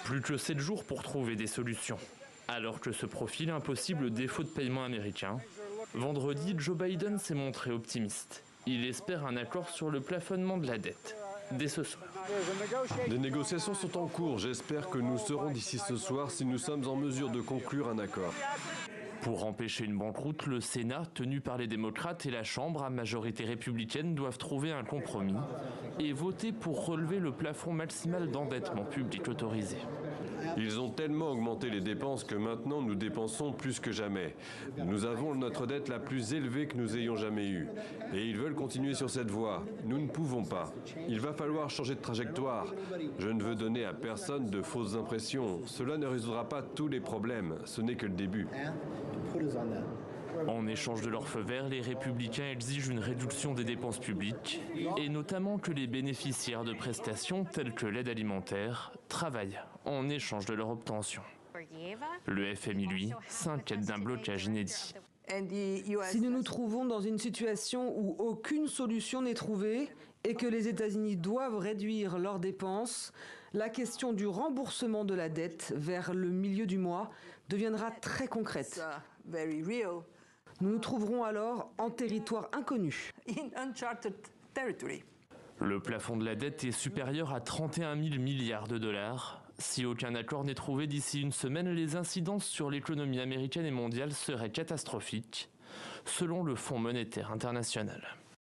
Plus que 7 jours pour trouver des solutions. Alors que se profile un possible défaut de paiement américain, vendredi, Joe Biden s'est montré optimiste. Il espère un accord sur le plafonnement de la dette dès ce soir. Des négociations sont en cours. J'espère que nous serons d'ici ce soir si nous sommes en mesure de conclure un accord. Pour empêcher une banqueroute, le Sénat, tenu par les démocrates, et la Chambre, à majorité républicaine, doivent trouver un compromis et voter pour relever le plafond maximal d'endettement public autorisé. Ils ont tellement augmenté les dépenses que maintenant nous dépensons plus que jamais. Nous avons notre dette la plus élevée que nous ayons jamais eue. Et ils veulent continuer sur cette voie. Nous ne pouvons pas. Il va falloir changer de trajectoire. Je ne veux donner à personne de fausses impressions. Cela ne résoudra pas tous les problèmes. Ce n'est que le début. En échange de leur feu vert, les républicains exigent une réduction des dépenses publiques et notamment que les bénéficiaires de prestations telles que l'aide alimentaire travaillent en échange de leur obtention. Le FMI, lui, s'inquiète d'un blocage inédit. Si nous nous trouvons dans une situation où aucune solution n'est trouvée et que les États-Unis doivent réduire leurs dépenses, la question du remboursement de la dette vers le milieu du mois deviendra très concrète. Nous nous trouverons alors en territoire inconnu. Le plafond de la dette est supérieur à 31 000 milliards de dollars. Si aucun accord n'est trouvé d'ici une semaine, les incidences sur l'économie américaine et mondiale seraient catastrophiques, selon le Fonds monétaire international.